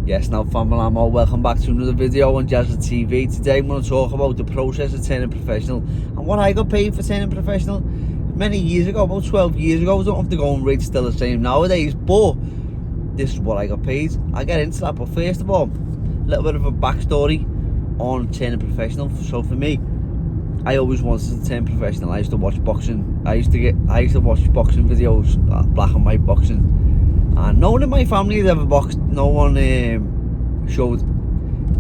Yes, now family, I'm all welcome back to another video on Jazza TV. Today I'm going to talk about the process of turning professional and what I got paid for turning professional. Many years ago, about 12 years ago, I don't have to go and rate still the same nowadays, but this is what I got paid. I'll get into that, but first of all, a little bit of a backstory on turning professional. So for me, I always wanted to turn professional. I used to watch boxing. I used to watch boxing videos, black and white boxing. And no one in my family has ever boxed. No one showed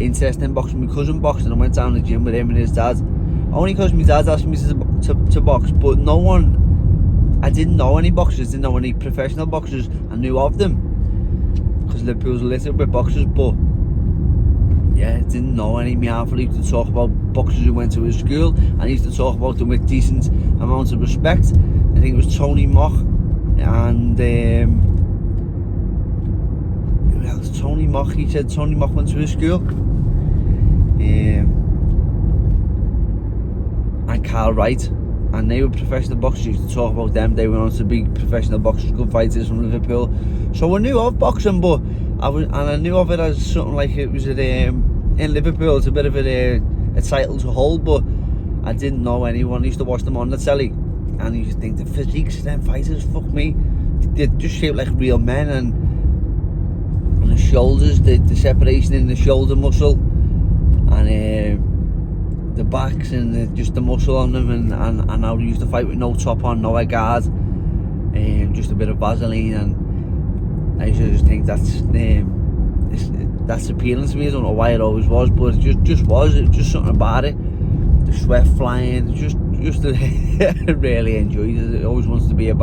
interest in boxing. My cousin boxed and I went down to the gym with him and his dad. Only because my dad asked me to box, but no one, I didn't know any boxers, didn't know any professional boxers. I knew of them because Liverpool's littered with boxers, but yeah, didn't know any. My uncle used to talk about boxers who went to his school, and he used to talk about them with decent amounts of respect. I think it was Tony Mock and Tony Mock. He said Tony Mock went to his school. And Carl Wright, and they were professional boxers. Used to talk about them. They went on to be professional boxers, good fighters from Liverpool. So I knew of boxing, but I knew of it as something like it was in Liverpool. It's a bit of a title to hold, but I didn't know anyone. I used to watch them on the telly, and you used to think the physiques of them fighters, fuck me, they're just shaped like real men, and the shoulders, the separation in the shoulder muscle, and the backs, and just the muscle on them, and how they used to fight with no top on, no guard, just a bit of Vaseline, and I used to just think that's appealing to me. I don't know why it always was, but it just was. It was just something about it. The sweat flying, just really enjoyed it. I always wanted to be a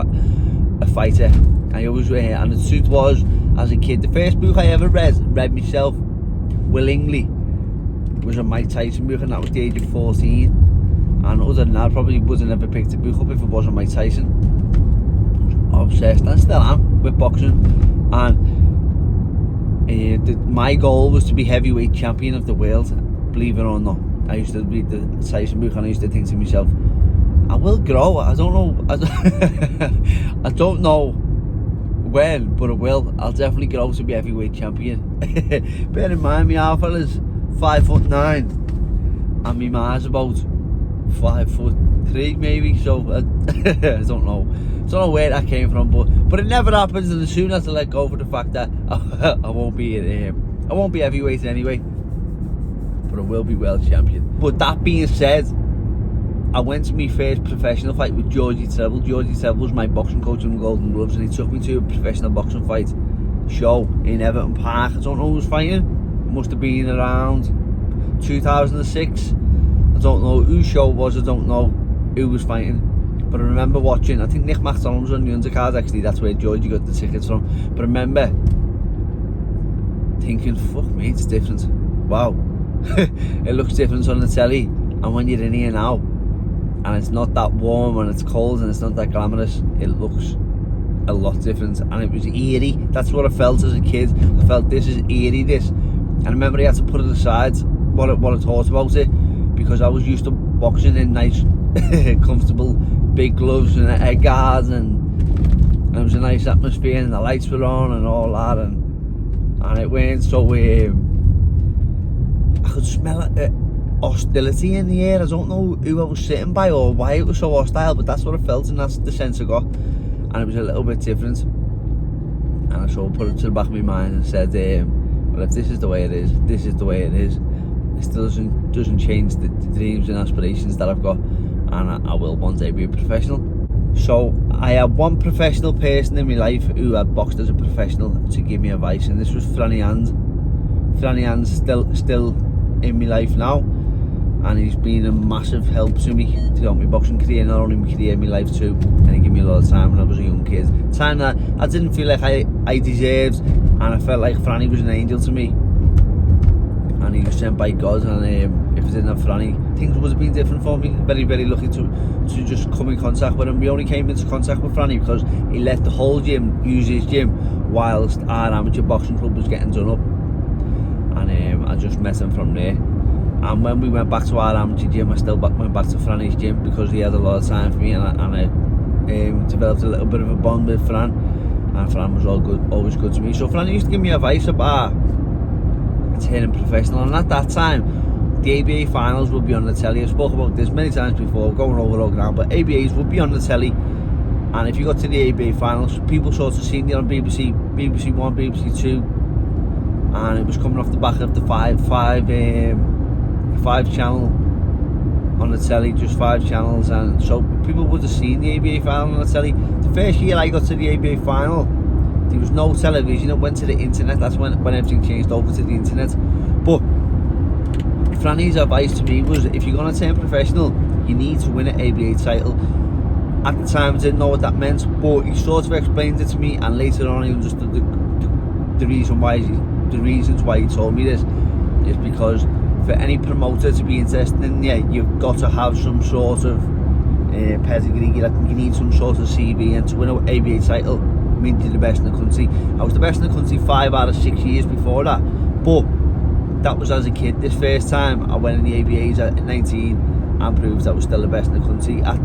fighter. I always and the truth was, as a kid, the first book I ever read myself willingly, was a Mike Tyson book, and that was the age of 14. And other than that, I probably would have never picked a book up if it wasn't Mike Tyson. I was obsessed, and still am, with boxing. And my goal was to be heavyweight champion of the world, believe it or not. I used to read the Tyson book, and I used to think to myself, I will grow. I don't know. I don't know when, but I will. I'll definitely grow to be heavyweight champion. Bear in mind, my alpha is 5'9", and my ma's about 5'3" maybe. So I don't know where that came from, but it never happens. And as soon as I let go for the fact that I won't be heavyweight anyway, but I will be world champion. But that being said, I went to my first professional fight with Georgie Treble. Georgie Treble was my boxing coach in the Golden Gloves, and he took me to a professional boxing fight show in Everton Park. I don't know who was fighting. It must have been around 2006. I don't know whose show it was. I don't know who was fighting. But I remember watching, I think Nick McDonald was on the undercard actually. That's where Georgie got the tickets from. But I remember thinking, fuck me, it's different. Wow. It looks different on the telly. And when you're in here now, and it's not that warm, and it's cold, and it's not that glamorous, it looks a lot different. And it was eerie. That's what I felt as a kid. I felt, this is eerie, this. And I remember I had to put it aside, what I thought about it, because I was used to boxing in nice, comfortable, big gloves and a guard, and it was a nice atmosphere, and the lights were on and all that, and it went so I could smell it. Hostility in the air. I don't know who I was sitting by or why it was so hostile, but that's what I felt, and that's the sense I got, and it was a little bit different. And I sort of put it to the back of my mind and said, well, if this is the way it is, this is the way it is. It still doesn't change the dreams and aspirations that I've got, and I will one day be a professional. So I had one professional person in my life who had boxed as a professional to give me advice, and this was Franny Hand. Franny Hand's still in my life now, and he's been a massive help to me throughout my boxing career, not only my career, my life too. And he gave me a lot of time when I was a young kid, time that I didn't feel like I deserved, and I felt like Franny was an angel to me, and he was sent by God. And if I didn't have Franny, things would have been different for me. Very, very lucky to just come in contact with him. We only came into contact with Franny because he let the whole gym use his gym whilst our amateur boxing club was getting done up, and I just met him from there. And when we went back to our amateur gym, I still went back to Franny's gym because he had a lot of time for me, and I developed a little bit of a bond with Fran, and Fran was always good to me. So Fran used to give me advice about turning professional. And at that time, the ABA finals would be on the telly. I've spoken about this many times before, going over all ground, but ABAs would be on the telly. And if you got to the ABA finals, people sort of seen you on BBC, BBC One, BBC Two, and it was coming off the back of the five channel on the telly, just 5 channels, and so people would have seen the ABA final on the telly. The first year I got to the ABA final, there was no television. It went to the internet. That's when everything changed over to the internet. But Franny's advice to me was, if you're going to turn professional, you need to win an ABA title. At the time I didn't know what that meant, but he sort of explained it to me, and later on I understood the reasons why he told me this is because for any promoter to be interested in you, you've got to have some sort of pedigree. You need some sort of CV, and to win an ABA title means you're the best in the country. I was the best in the country 5 out of 6 years before that, but that was as a kid. This first time I went in the ABAs at 19 and proved I was still the best in the country. At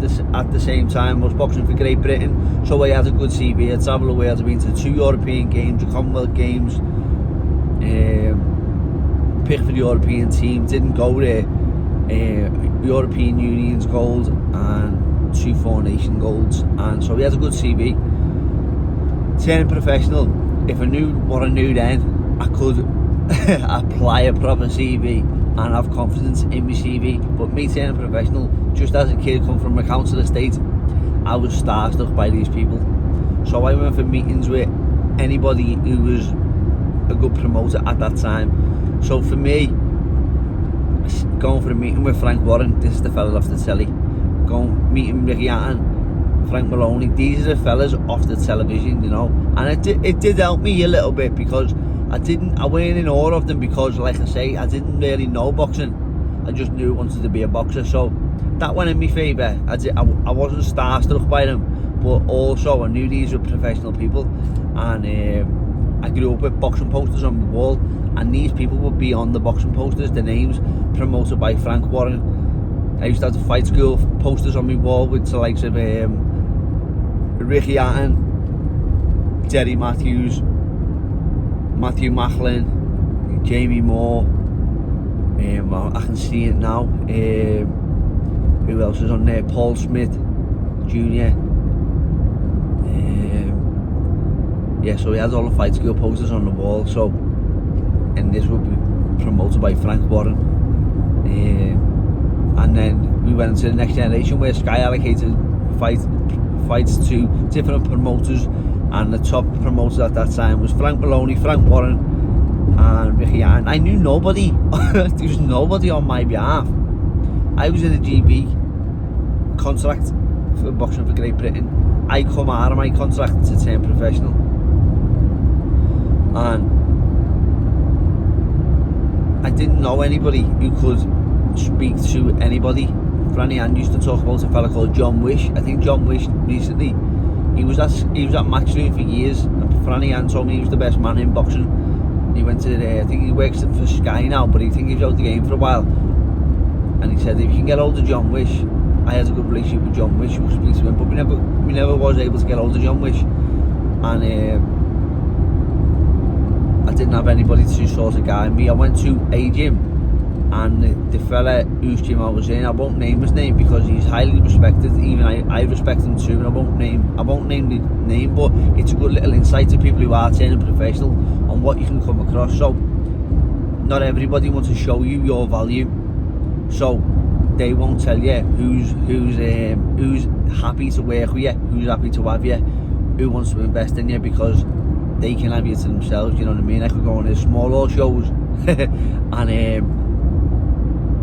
the same time I was boxing for Great Britain, so I had a good CV. I'd travelled away. I'd been to 2 European Games, the Commonwealth Games, picked for the European team, didn't go there, European Union's gold and 2 Four Nation golds, and so he had a good CV. Turning professional, if I knew what I knew then, I could apply a proper CV and have confidence in my CV. But me turning professional, just as a kid come from a council estate, I was starstruck by these people. So I went for meetings with anybody who was a good promoter at that time. So for me, going for a meeting with Frank Warren, this is the fella off the telly. Going meeting Ricky Hatton, Frank Maloney, these are the fellas off the television, you know. And it did help me a little bit, because I weren't in awe of them, because like I say, I didn't really know boxing. I just knew I wanted to be a boxer, so that went in my favour. I wasn't starstruck by them, but also I knew these were professional people, and I grew up with boxing posters on the wall, and these people would be on the boxing posters, the names promoted by Frank Warren. I used to have the fight school posters on my wall with the likes of Ricky Hatton, Jerry Matthews, Matthew Macklin, Jamie Moore. I can see it now. Who else is on there? Paul Smith Jr. Yeah, so he has all the fight school posters on the wall. So, and this would be promoted by Frank Warren. And then we went into the next generation, where Sky allocated fights to different promoters, and the top promoters at that time was Frank Maloney, Frank Warren and Ricky Hatton. I knew nobody. There was nobody on my behalf. I was in a GB contract for boxing for Great Britain. I come out of my contract to turn professional, and I didn't know anybody who could speak to anybody. Franny Ann used to talk about a fella called John Wish. I think John Wish recently, he was at Matchroom for years, and Franny Ann told me he was the best man in boxing. He went to I think he works for Sky now, but he thinks he was out the game for a while. And he said if you can get hold of John Wish, I had a good relationship with John Wish, we could speak to him, but we never was able to get hold of John Wish. And I didn't have anybody to sort of guide me. I went to a gym, and the fella whose gym I was in, I won't name his name because he's highly respected. Even I respect him too, and I won't name the name, but it's a good little insight to people who are turning professional on what you can come across. So not everybody wants to show you your value, so they won't tell you who's happy to work with you, who's happy to have you, who wants to invest in you, because they can have you to themselves. You know what I mean? I could go on these smaller shows and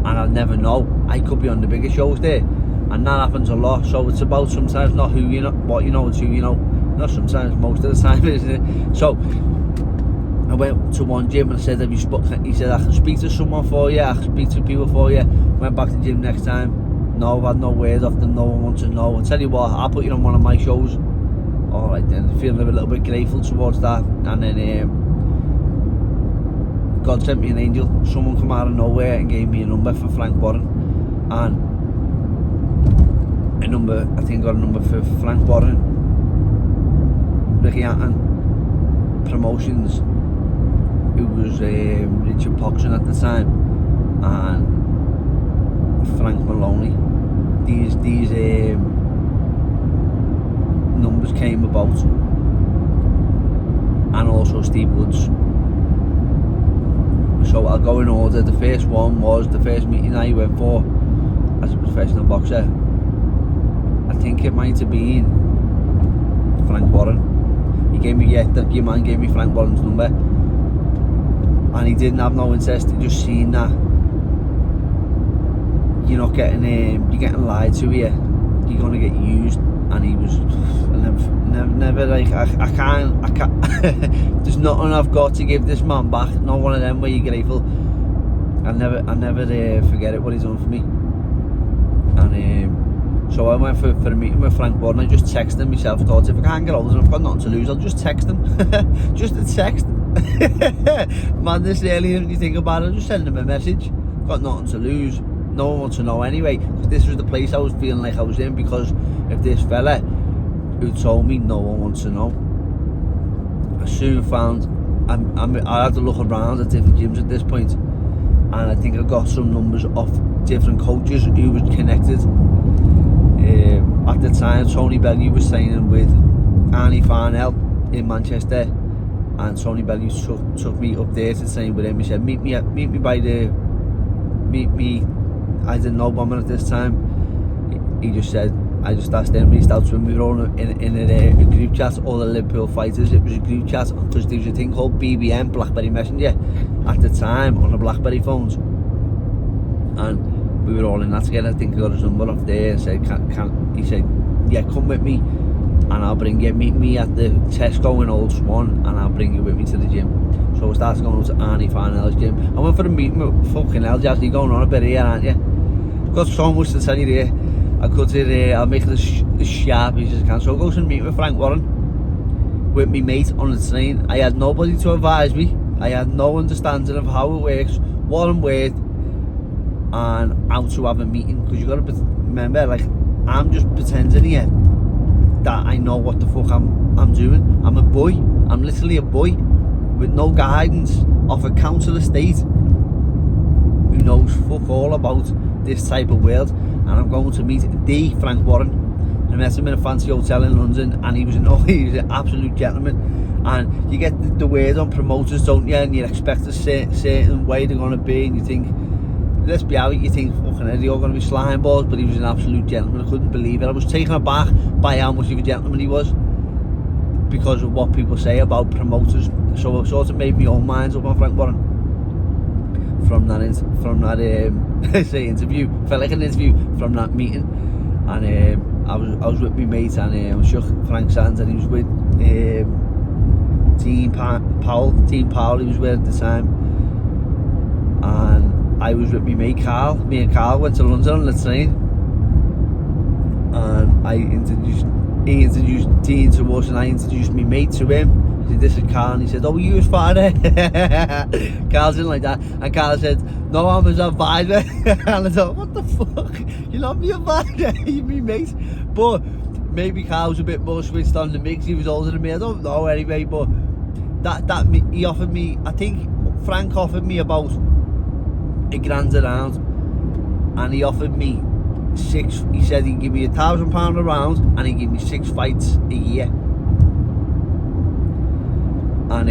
I'll never know. I could be on the bigger shows there, and that happens a lot. So it's about sometimes not who you know, what you know, it's who you know. Not sometimes, most of the time, isn't it? So I went to one gym and I said, he said, I can speak to someone for you, I can speak to people for you. Went back to the gym next time. No, I've had no word off them, no one wants to know. I'll tell you what, I'll put you on one of my shows. Alright then, feeling a little bit grateful towards that. And then God sent me an angel. Someone come out of nowhere and gave me a number for Frank Warren, and I think I got a number for Frank Warren, Ricky Hatton Promotions, It was Richard Poxon at the time and Frank Maloney. These numbers came about, and also Steve Woods. So I'll go in order. The first one was the first meeting I went for as a professional boxer. I think it might have been Frank Warren. He gave me, your man gave me Frank Warren's number, and he didn't have no interest. He just seen that you're not getting you're getting lied to here. You're gonna get used, and he was never like I can't. There's nothing I've got to give this man back. Not one of them where you're grateful. I never forget it what he's done for me. And so I went for a meeting with Frank Warren. I just texted him myself. I thought if I can't get hold of him, I've got nothing to lose, I'll just text him. Just a text. Man, this early, you think about it, just send him a message. Got nothing to lose. No one wants to know anyway. Because this was the place I was feeling like I was in, because of this fella who told me no one wants to know. I soon found I had to look around at different gyms at this point, and I think I got some numbers off different coaches who was connected. At the time, Tony Bellew was signing with Arnie Farnell in Manchester, and Tony Bellew took me up there to train with him. He said, meet me. I didn't know Bomber at this time. He just said, I just asked him, reached out to him. We were all in a group chat, all the Liverpool fighters. It was a group chat because there was a thing called BBM, Blackberry Messenger, at the time on the Blackberry phones, and we were all in that together. I think I got his number off there and said, he said, yeah, come with me and I'll bring you. Meet me at the Tesco in Old Swan and I'll bring you with me to the gym. So I started going to Arnie Farnell's gym. I went for a meeting with fucking hell, Jazz, you're going on a bit here, aren't you? Got so much to tell you there. I could say I'll make this sharp as I can. So I go to meet with Frank Warren with me mate on the train. I had nobody to advise me. I had no understanding of how it works, what I'm worth, and how to have a meeting, because you got to remember, like, I'm just pretending here that I know what the fuck I'm doing. I'm a boy. I'm literally a boy with no guidance of a council estate who knows fuck all about this type of world. And I'm going to meet the Frank Warren. I met him in a fancy hotel in London, and he was an absolute gentleman. And you get the word on promoters, don't you? And you expect a certain way they're going to be, and you think, let's be out, you think, fucking hell, they're all going to be slime balls, but he was an absolute gentleman. I couldn't believe it. I was taken aback by how much of a gentleman he was, because of what people say about promoters. So it sort of made my own mind up on Frank Warren from that interview. Felt like an interview from that meeting. And I was with my mate, and I was shook Frank Sands, and he was with Dean Powell, he was with at the time, and I was with my mate Carl. Me and Carl went to London on the train, and he introduced Dean to us, and I introduced my mate to him. He said, this is Carl, and he said, oh, you his father? Carl didn't like that, and Carl said, no, I'm his advisor. And I thought, what the fuck? You're not my advisor, you're my mate. But maybe Carl was a bit more switched on than me, because he was older than me, I don't know anyway. But that he offered me, I think Frank offered me about $1,000 a round, and he offered me 6. He said he'd give me £1,000 a round, and he'd give me 6 fights a year. And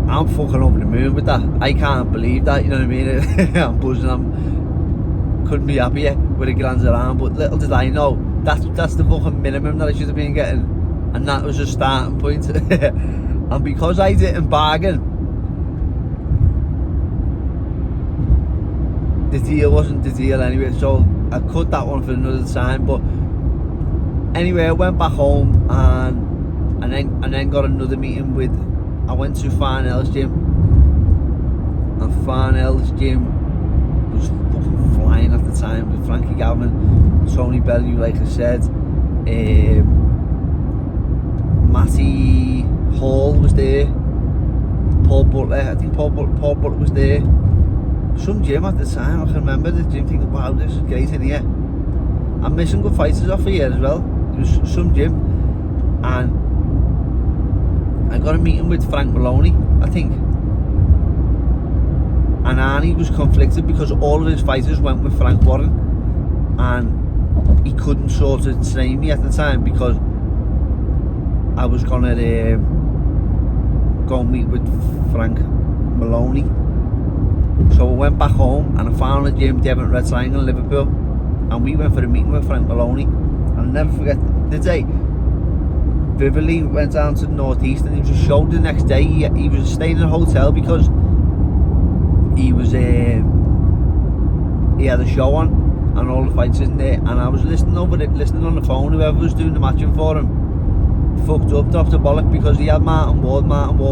I'm fucking over the moon with that. I can't believe that, you know what I mean? I'm buzzing. Couldn't be happier with $1,000 a round. But little did I know, that's the fucking minimum that I should have been getting, and that was a starting point. And because I didn't bargain, the deal wasn't the deal anyway, so I cut that one for another time. But anyway, I went back home, and then got another meeting with, I went to Farnell's gym, and Farnell's gym was fucking flying at the time, with Frankie Galvin, Tony Bellew, like I said, Matty Hall was there, Paul Butler, I think Paul Butler was there. Some gym at the time, I can remember the gym thinking, wow, this is great in here. I'm missing good fighters off here as well. There was some gym, and I got a meeting with Frank Maloney, I think. And Arnie was conflicted because all of his fighters went with Frank Warren, and he couldn't sort of train me at the time because I was gonna go meet with Frank Maloney. So I went back home and I found a gym, Devon Red Triangle in Liverpool, and we went for a meeting with Frank Maloney. I'll never forget the day. Vividly went down to the northeast, and he was showed the next day. He was staying in a hotel because he was he had a show on and all the fights in there, and I was listening on the phone. Whoever was doing the matching for him fucked up, dropped a bollock, because he had Martin Ward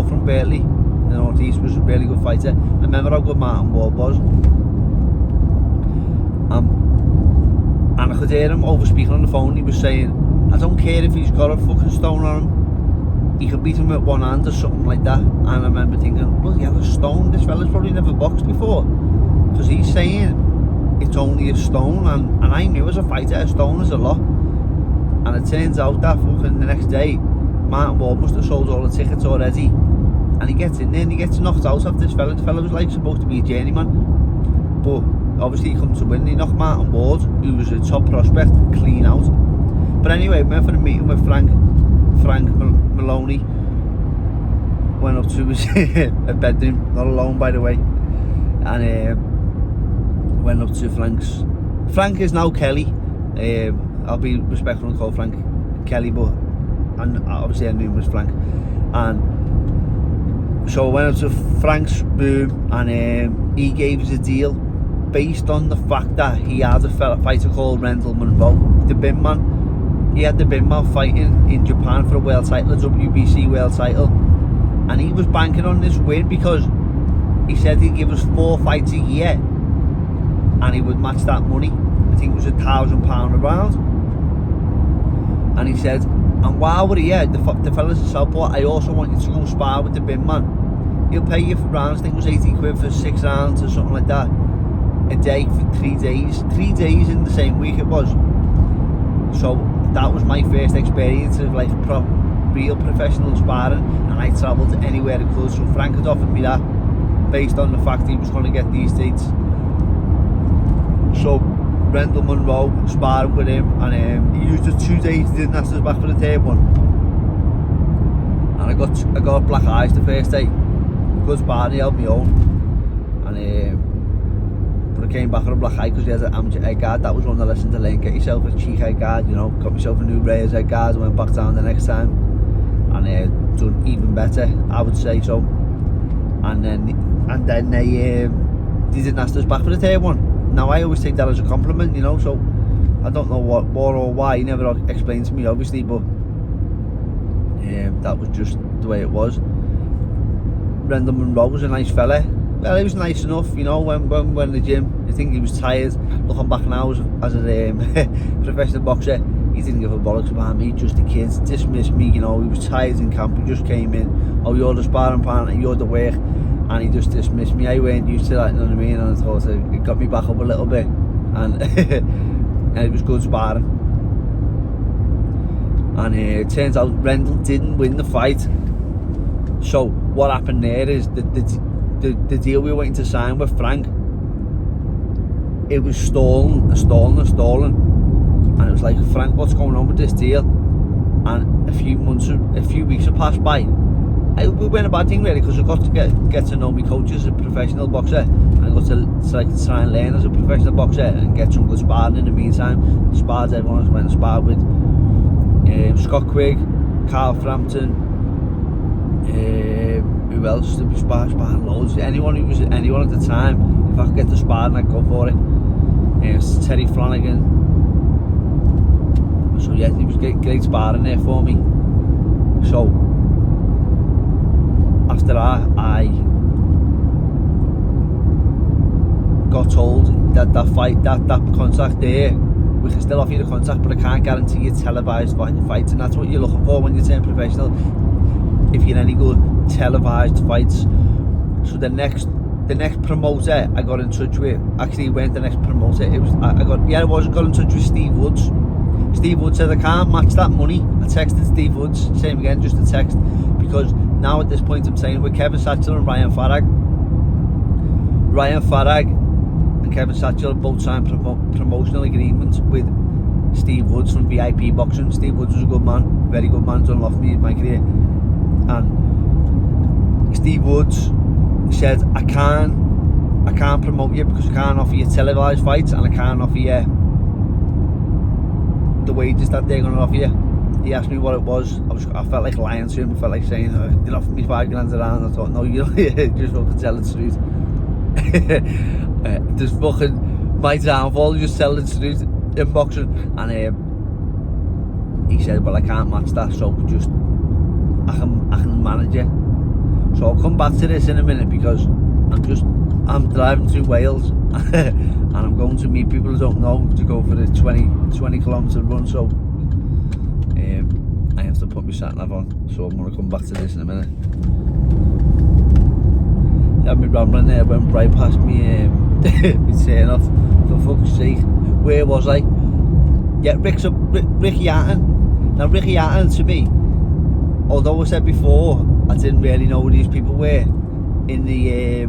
from Burley, the northeast, was a really good fighter. I remember how good Martin Ward was, and I could hear him over speaking on the phone. He was saying, I don't care if he's got a fucking stone on him, he can beat him with one hand or something like that. And I remember thinking, well, he had a stone, this fella's probably never boxed before, because he's saying it's only a stone, and I knew as a fighter a stone is a lot. And it turns out that fucking the next day Martin Ward must have sold all the tickets already, and he gets in there and he gets knocked out of this fella. The fella was like supposed to be a journeyman, but obviously he come to win. He knocked Martin Ward, who was a top prospect, clean out. But anyway, we went for a meeting with Frank Maloney. Went up to his a bedroom, not alone by the way, and went up to Frank is now Kelly. I'll be respectful and call Frank Kelly, but obviously I knew him was Frank. And so I went up to Frank's room, and he gave us a deal based on the fact that he had a fighter called Rendell Munroe, the bin man. He had the bin man fighting in Japan for a world title, a WBC world title, and he was banking on this win because he said he'd give us 4 fights a year and he would match that money. I think it was £1,000 a round. And he said, and while we're here, the fellas in Southport, I also want you to go spar with the bin man. He'll pay you for rounds. I think it was 80 quid for 6 rounds or something like that, a day for 3 days. 3 days in the same week it was. So that was my first experience of like real professional sparring, and I travelled anywhere I could. So Frank had offered me that based on the fact he was going to get these dates. So Rendell Munroe, sparring with him, and he used the 2 days, he didn't ask us back for the third one. And I got black eyes the first day. Good sparring, he held me own. And but I came back on a black eye because he had an amateur head guard. That was one of the lessons to learn. Get yourself a cheek head guard, you know, got myself a new Reyes head guard, and went back down the next time. And done even better, I would say so. And then they didn't ask us back for the third one. Now I always take that as a compliment, you know, so I don't know what or why, he never explained to me obviously, but that was just the way it was. Rendell Munroe was a nice fella. Well, he was nice enough, you know, when we went to the gym. I think he was tired. Looking back now as a professional boxer, he didn't give a bollocks about me, just the kids, dismissed me, you know, he was tired in camp, he just came in, oh, you're the sparring partner, you're the work, and he just dismissed me. I weren't used to that, you know what I mean, and I thought it got me back up a little bit, and, and it was good sparring. And it turns out Rendell didn't win the fight. So what happened there is the deal we were waiting to sign with Frank, it was stalling, and it was like, Frank, what's going on with this deal? And a few weeks have passed by. It weren't a bad thing really, because I got to get to know my coach as a professional boxer, and I got to like try and learn as a professional boxer and get some good sparring in the meantime. Sparred everyone. Went and sparred with Scott Quigg, Carl Frampton, who else did we sparring loads. Anyone at the time, if I could get the sparring, I'd go for it. Terry Flanagan. So yeah, he was great sparring there for me. So after that, I got told that contract there, we can still offer you the contract, but I can't guarantee you televised fights, and that's what you're looking for when you turn professional. If you're any good, televised fights. So the next promoter I got in touch with, actually weren't the next promoter, I got in touch with Steve Woods. Steve Woods said, I can't match that money. I texted Steve Woods, same again, just a text, because now at this point I'm saying with Kevin Satchell and Ryan Farag. Ryan Farag and Kevin Satchell both signed promotional agreements with Steve Woods from VIP Boxing. Steve Woods was a good man, very good man, done a lot for me in my career. And Steve Woods said, I can't promote you because I can't offer you televised fights and I can't offer you the wages that they're going to offer you. He asked me what it was. I felt like lying to him. I felt like saying, you'll offer me $5,000 around. I thought, no, you just fucking tell the truth. Just fucking my downfall, just tell the truth in boxing. And he said, well, I can't match that, so just I can manage it. So I'll come back to this in a minute because I'm driving to Wales and I'm going to meet people who don't know to go for the 20 kilometre run. So I have to put my sat nav on. So I'm going to come back to this in a minute. Had me rambling there, went right past me me turn off. For fuck's sake, where was I? Yeah, Ricky Hatton. Now Ricky Hatton, to me, although I said before I didn't really know who these people were in the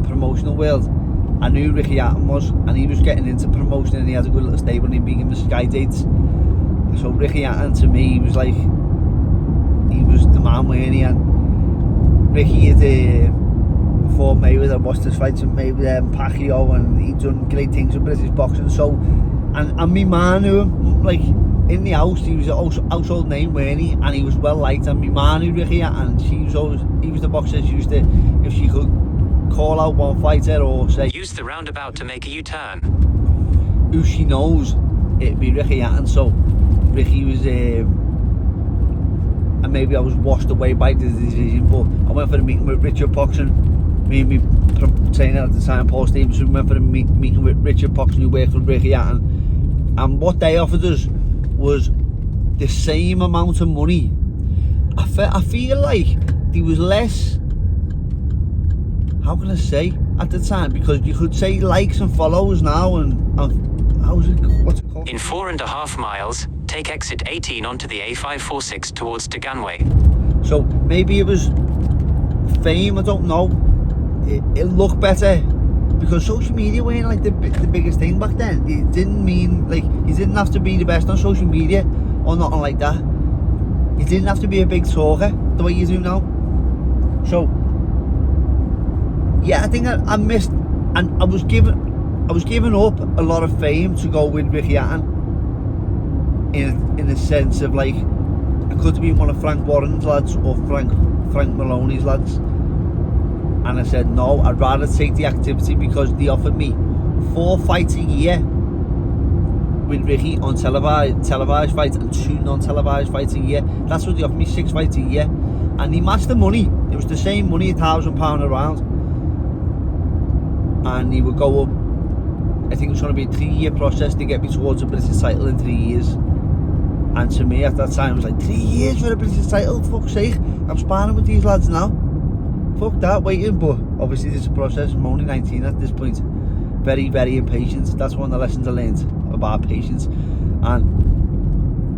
promotional world, I knew Ricky Hatton was, and he was getting into promotion and he had a good little stable and he began with Sky Dates. So Ricky Hatton, to me, he was the man, weren't he? And Ricky had fought Mayweather, watched his fights with Mayweather and Pacquiao, and he'd done great things with British boxing. So, and my man knew him, like in the house, he was a household name, weren't he? And he was well liked. And my man knew Ricky Hatton, and he was the boxer she used to, if she could call out one fighter or say, use the roundabout to make a U-turn, who she knows, it'd be Ricky Hatton. So Ricky was, and maybe I was washed away by the decision, but I went for a meeting with Richard Poxon. Me and me trainer at the time, Paul Stevenson, went for a meeting with Richard Poxon, who worked for Ricky Hatton. And what they offered us was the same amount of money. I feel like there was less, how can I say, at the time, because you could say likes and follows now, and what's it called? In 4.5 miles, take exit 18 onto the A546 towards Deganway. So maybe it was fame, I don't know. It looked better because social media weren't like the biggest thing back then. It didn't mean like you didn't have to be the best on social media or nothing like that. You didn't have to be a big talker the way you do now. So yeah, I think I missed, and I was given up a lot of fame to go with Ricky Hatton in the sense of like I could have been one of Frank Warren's lads or Frank Maloney's lads. And I said, no, I'd rather take the activity because they offered me 4 fights a year with Ricky on televised fights and 2 non-televised fights a year. That's what they offered me, 6 fights a year. And he matched the money. It was the same money, £1,000 a round. And he would go up, I think it was going to be a 3-year process to get me towards a British title in 3 years. And to me at that time, it was like, 3 years for a British title, fuck's sake. I'm sparring with these lads now. Fuck that, waiting, but obviously there's a process. I'm only 19 at this point. Very, very impatient. That's one of the lessons I learned about patience. And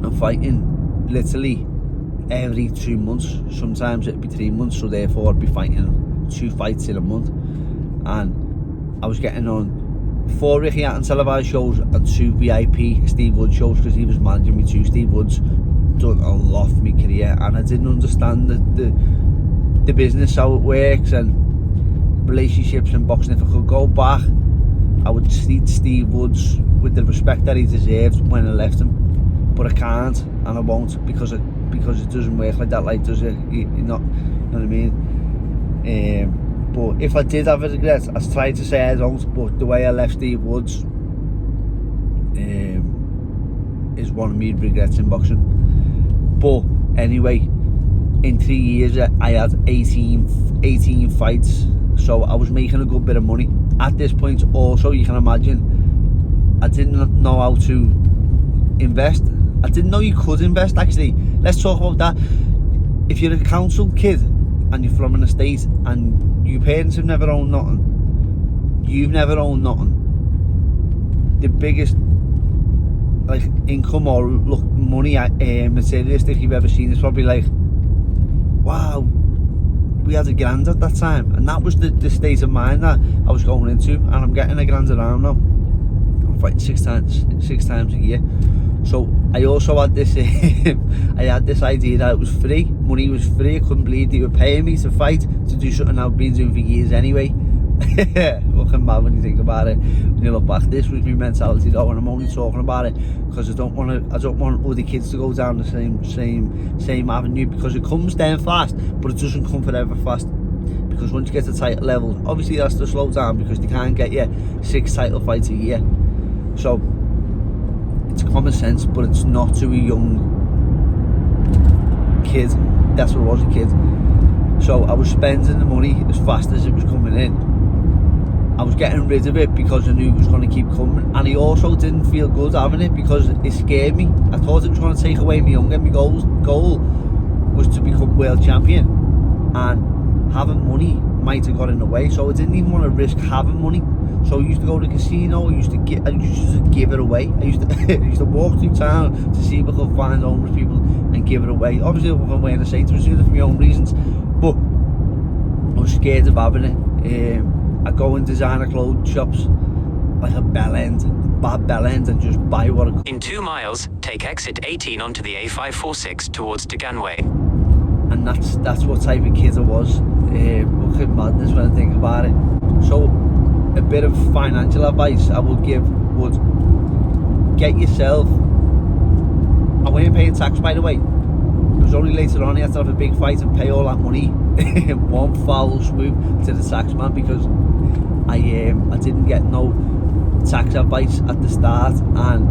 I'm fighting literally every 2 months. Sometimes it'd be 3 months, so therefore I'd be fighting 2 fights in a month. And I was getting on 4 Ricky Hatton televised shows and 2 VIP Steve Woods shows because he was managing me too. Steve Woods done a lot for my career, and I didn't understand the business, how it works and relationships in boxing. If I could go back, I would treat Steve Woods with the respect that he deserved when I left him, but I can't and I won't because it doesn't work like that, like does it? You know what I mean? But if I did have a regret, I tried to say I don't, but the way I left Steve Woods is one of my regrets in boxing. But anyway, in 3 years I had 18 fights, so I was making a good bit of money. At this point also, you can imagine, I didn't know how to invest. I didn't know you could invest, actually. Let's talk about that. If you're a council kid and you're from an estate and your parents have never owned nothing, you've never owned nothing, the biggest like income or money materialistic you've ever seen is probably like wow, we had a grand at that time, and that was the state of mind that I was going into. And I'm getting a grand around now. I'm fighting six times a year. So I also had this I had this idea that it was free, money was free. I couldn't believe they were paying me to fight, to do something I've been doing for years anyway. Looking mad when you think about it, when you look back. This was my mentality though, and I'm only talking about it because I don't want other kids to go down the same avenue, because it comes down fast, but it doesn't come forever fast. Because once you get to title levels, obviously that's to slow down, because they can't get you 6 title fights a year. So it's common sense, but it's not to a young kid. That's what I was, a kid. So I was spending the money as fast as it was coming in. I was getting rid of it because I knew it was going to keep coming, and I also didn't feel good having it because it scared me. I thought it was going to take away my young, and my goal was to become world champion, and having money might have got in the way, so I didn't even want to risk having money. So I used to go to the casino, I used to give it away. I used to walk through town to see if I could find homeless people and give it away. Obviously I'm wearing the Saints, I was doing it for my own reasons, but I was scared of having it. I go in designer clothes shops like a bad bell end, and just buy what I could. In 2 miles, take exit 18 onto the A546 towards Deganway. And that's what type of kid I was. Look at madness when I think about it. So a bit of financial advice I would give would get yourself. I weren't paying tax, by the way. It was only later on I had to have a big fight and pay all that money in one foul swoop to the tax man, because I didn't get no tax advice at the start, and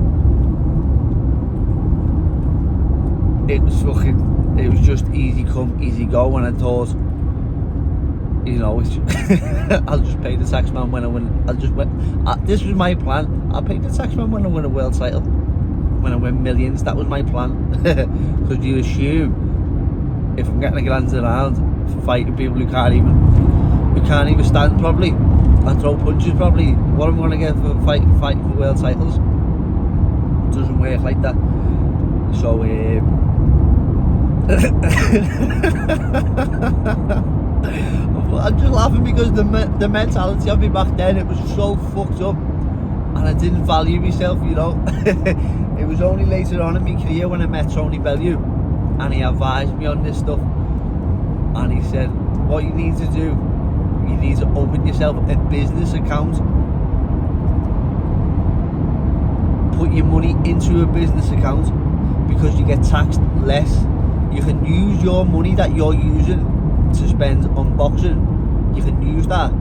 it was just easy come, easy go, and I thought, you know, I'll just pay the tax man when I win. This was my plan. I'll pay the tax man when I win a world title, when I win millions. That was my plan. Because you assume if I'm getting a grand around for fighting people who can't even stand properly and throw punches properly, what am I going to get for fighting for world titles? It doesn't work like that. So I'm just laughing because the mentality of me back then, it was so fucked up, and I didn't value myself, you know. It was only later on in my career when I met Tony Bellew, and he advised me on this stuff, and he said, what you need to do, you need to open yourself a business account, put your money into a business account, because you get taxed less. You can use your money that you're using to spend on boxing, you can use that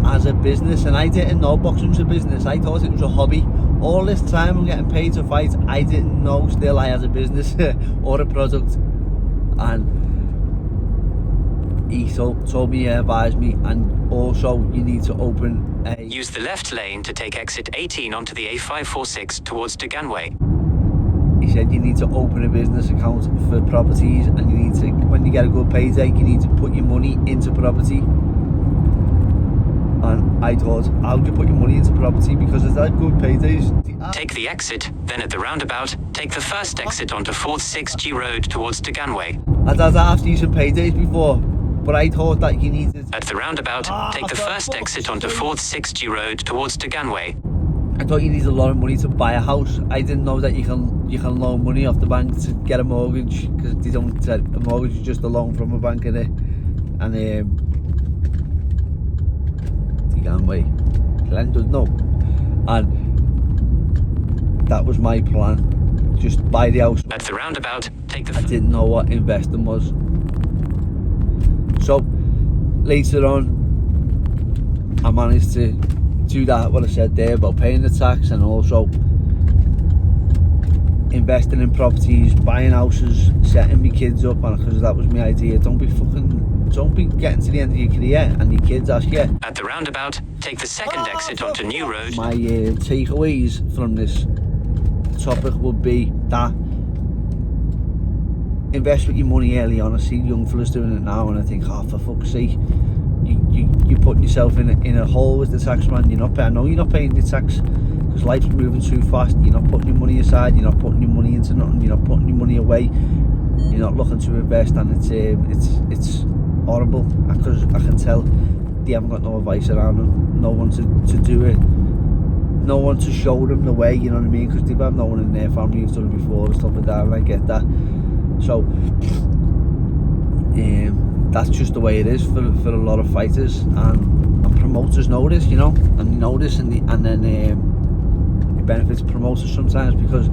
as a business. And I didn't know boxing was a business. I thought it was a hobby. All this time I'm getting paid to fight, I didn't know still I had a business or a product. And he told me, advised me, and also you need to open a... Use the left lane to take exit 18 onto the A546 towards Deganway. He said you need to open a business account for properties, and you need to, when you get a good payday, you need to put your money into property. And I thought, how do you put your money into property? Because it's that good paydays. Take the exit, then at the roundabout, take the first exit onto 4th 6G Road towards Deganway. I'd had half-decent paydays before, but I thought that you needed... At the roundabout, take the first exit onto 4th 6G Road towards Deganway. I thought you needed a lot of money to buy a house. I didn't know that you can loan money off the bank to get a mortgage, because they don't say a mortgage is just a loan from a bank, innit? And Deganway, Glenn doesn't know. And that was my plan. Just buy the house. At the roundabout, take the... I didn't know what investing was. So later on, I managed to do that, what I said there about paying the tax, and also investing in properties, buying houses, setting my kids up, and because that was my idea. Don't be getting to the end of your career and your kids ask you. At the roundabout, take the second exit onto New Road. My takeaways from this topic would be that invest with your money early on. I see young fellas doing it now, and I think, oh, for fuck's sake, you're putting yourself in a hole with the tax man. You're not paying. I know you're not paying your tax because life's moving too fast. You're not putting your money aside. You're not putting your money into nothing. You're not putting your money away. you're not looking to invest, and it's horrible because I can tell they haven't got no advice around them, no one to do it, no one to show them the way, you know what I mean, because they've had no one in their family who's done it before and stuff like that, and I get that. So that's just the way it is for a lot of fighters, and promoters know this, you know, and they know this, and then it benefits promoters sometimes because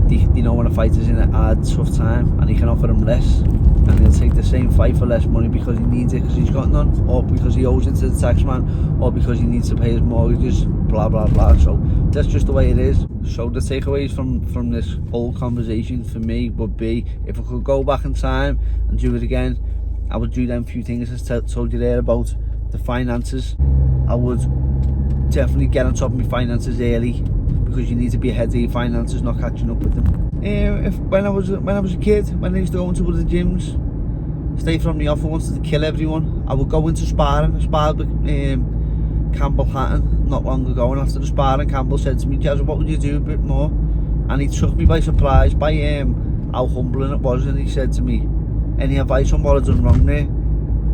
they know when a fighter's in a hard, tough time and he can offer them less, and he'll take the same fight for less money because he needs it, because he's got none, or because he owes it to the tax man, or because he needs to pay his mortgages, blah blah blah. So that's just the way it is. So the takeaways from this whole conversation for me would be, if I could go back in time and do it again, I would do them few things I told you there about the finances. I would definitely get on top of my finances early, because you need to be ahead of your finances, not catching up with them. When I was a kid, when I used to go into one of the gyms, stay from the offer, wanted to kill everyone, I would go into sparring. I sparred with Campbell Hatton not long ago, and after the sparring, Campbell said to me, "Jazz, what would you do a bit more?" And he took me by surprise by how humbling it was, and he said to me, "Any advice on what I've done wrong there?"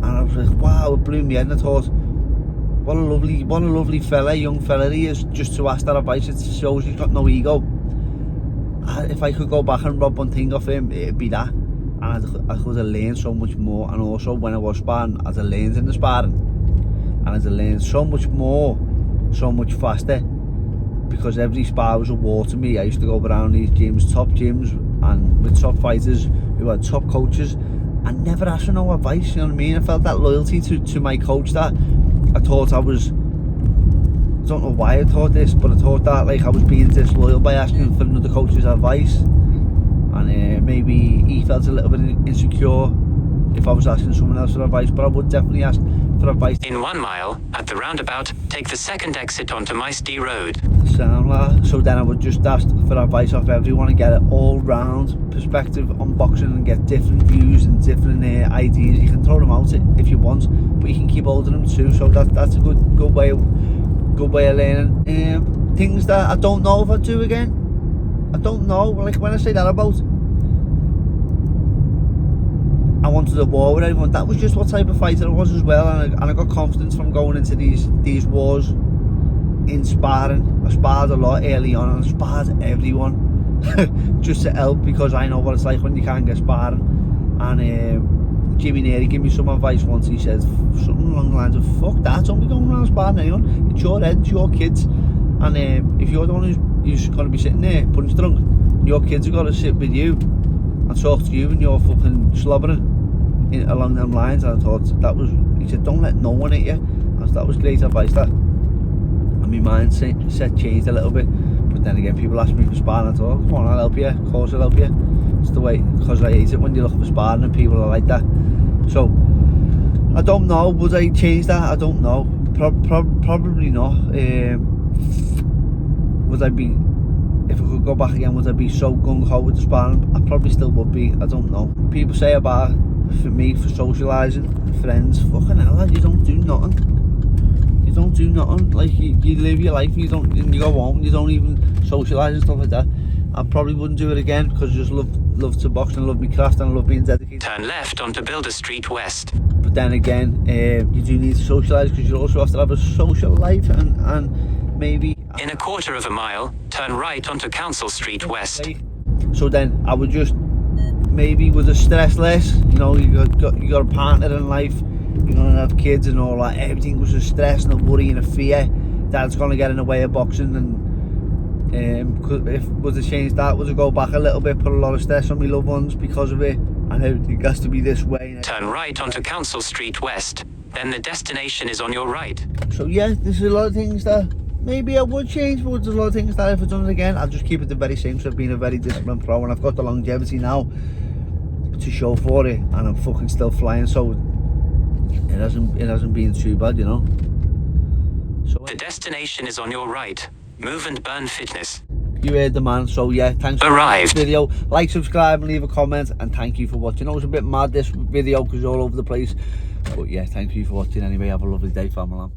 And I was like, wow, it blew me in. I thought, what a lovely fella, young fella he is, just to ask that advice. It shows he's got no ego. If I could go back and rob one thing off him, it'd be that. And I could have learned so much more. And also when I was sparring, I'd have learned in the sparring, and I'd have learned so much more, so much faster, because every spar was a war to me. I used to go around these gyms, top gyms, and with top fighters who had top coaches, and never asked for no advice, you know what I mean? I felt that loyalty to my coach, that I thought I don't know why I thought this, but I thought that like I was being disloyal by asking for another coach's advice, and maybe he felt a little bit insecure if I was asking someone else for advice, but I would definitely ask for advice. In 1 mile, at the roundabout, take the second exit onto Mice D Road. So then I would just ask for advice off everyone and get an all-round perspective on boxing, and get different views and different ideas. You can throw them out if you want, but you can keep hold of them too. So that's a good way of learning. Things that I don't know if I'd do again. I don't know. Like when I say that about, I wanted a war with everyone, that was just what type of fighter I was as well, and I got confidence from going into these wars in sparring. I sparred a lot early on, and I sparred everyone just to help, because I know what it's like when you can't get sparring. And Jimmy Neary gave me some advice once. He said something along the lines of, fuck that, don't be going around sparring anyone, it's your head, it's your kids, and if you're the one who's going to be sitting there punch drunk, your kids have got to sit with you and talk to you, and you're fucking slobbering along them lines. And I thought he said, don't let no one hit you. That was great advice, that. And my mindset changed a little bit. But then again, people ask me for sparring, I thought, come on, I'll help you, of course I'll help you. It's the way, because I hate it when you look for sparring and people are like that. So I don't know, would I change that? I don't know, probably not. Would I be, if I could go back again, would I be so gung-ho with the sparring? I probably still would be, I don't know. People say about, for me, for socialising, friends, fucking hell, like, you don't do nothing. You don't do nothing. Like, you live your life, and you go home, and you don't even socialise and stuff like that. I probably wouldn't do it again, because I just love to box and love my craft and I love being dedicated. Turn left onto Builder Street West. But then again, you do need to socialise, because you also have to have a social life, and maybe... In a quarter of a mile, turn right onto Council Street West. So then I would just, maybe with the stress less, you know, you got a partner in life, you're gonna have kids and all that, everything was a stress and a worry and a fear that it's gonna get in the way of boxing. And if was to change that, was to go back a little bit, put a lot of stress on my loved ones because of it, and everything has to be this way. Turn right onto Council Street West, then the destination is on your right. So yeah, there's a lot of things that maybe I would change, but there's a lot of things that if I've done it again, I'll just keep it the very same. So I've been a very disciplined pro, and I've got the longevity now to show for it, and I'm fucking still flying, so it hasn't been too bad, you know. So the destination is on your right. Move and Burn Fitness. You heard the man. So yeah, thanks for watching the video. Like, subscribe and leave a comment, and thank you for watching. I know it's a bit mad this video because it's all over the place, but yeah, thank you for watching anyway. Have a lovely day, family.